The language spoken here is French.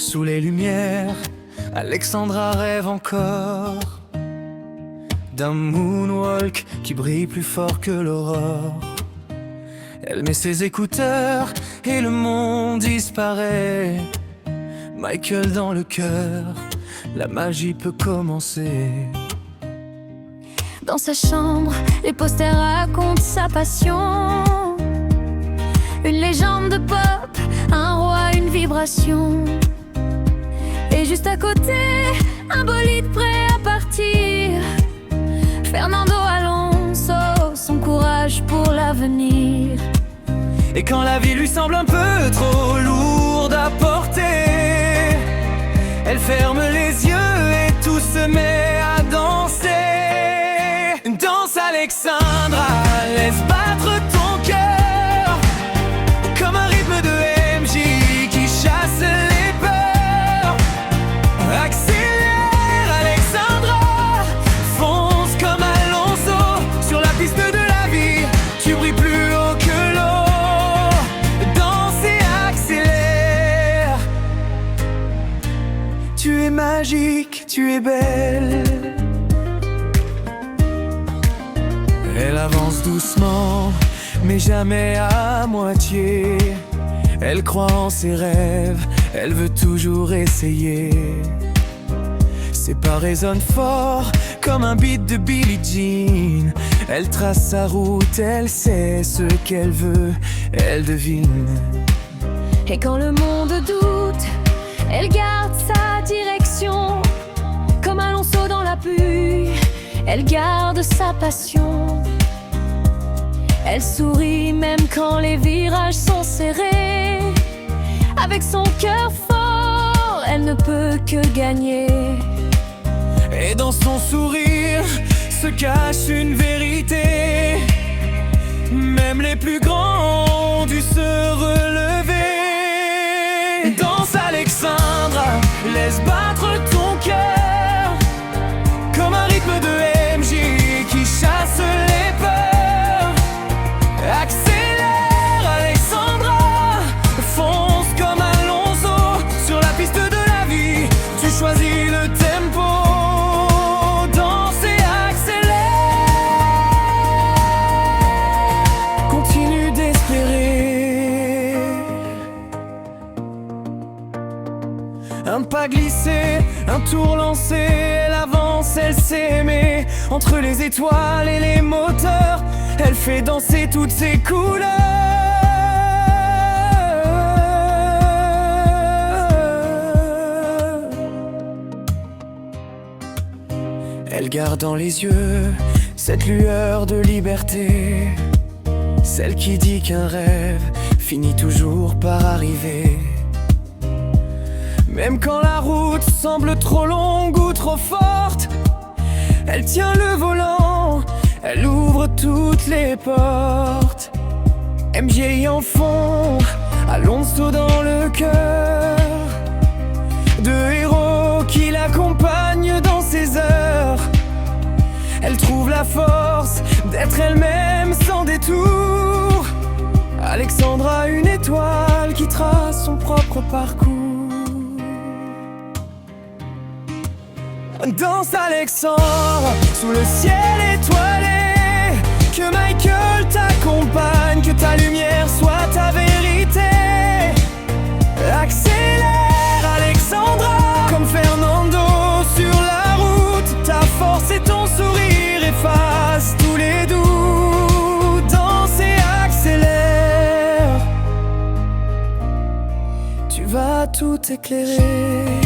Sous les lumières, Alexandra rêve encore d'un moonwalk qui brille plus fort que l'aurore. Elle met ses écouteurs et le monde disparaît. Michael dans le cœur, la magie peut commencer. Dans sa chambre, les posters racontent sa passion. Une légende de pop, un roi, une vibration. Et juste à côté, un bolide prêt à partir. Fernando Alonso, son courage pour l'avenir. Et quand la vie lui semble un peu trop lourde à porter, elle ferme les yeux et tout se met à danser. Danse Alexandra, laisse battre ton cœur comme un rythme de MJ qui chasse les peurs. Accélère Alexandra, fonce comme Alonso sur la piste de la vie. Tu brilles plus haut que l'eau. Danse et accélère. Tu es magique, tu es belle. Elle avance doucement, mais jamais à moitié. Elle croit en ses rêves, elle veut toujours essayer. Ses pas résonnent fort comme un beat de Billie Jean. Elle trace sa route, elle sait ce qu'elle veut, elle devine. Et quand le monde doute, elle garde sa direction. Comme Alonso dans la pluie, elle garde sa passion. Elle sourit même quand les virages sont serrés. Avec son cœur fort, elle ne peut que gagner. Et dans son sourire se cache une vérité. Même les plus grands ont dû se relever. Danse Alexandra, laisse battre ton cœur comme un rythme de MJ qui chasse les peurs. Accélère Alexandra, fonce comme Alonso sur la piste de la vie. Tu choisis le tempo, danse et accélère. Continue d'espérer. Un pas glissé, un tour lancé, elle avance, elle s'aimait. Entre les étoiles et les moteurs, elle fait danser toutes ses couleurs. Elle garde dans les yeux cette lueur de liberté, celle qui dit qu'un rêve finit toujours par arriver. Même quand la route semble trop longue ou trop forte, elle tient le volant, elle ouvre toutes les portes. MJ en fond, Alonso dans le cœur. Deux héros qui l'accompagnent dans ses heures. Elle trouve la force d'être elle-même sans détour. Alexandra, une étoile qui trace son propre parcours. Danse Alexandre sous le ciel étoilé. Que Michael t'accompagne, que ta lumière soit ta vérité. Accélère Alexandra comme Fernando sur la route. Ta force et ton sourire effacent tous les doutes. Danse et accélère. Tu vas tout éclairer.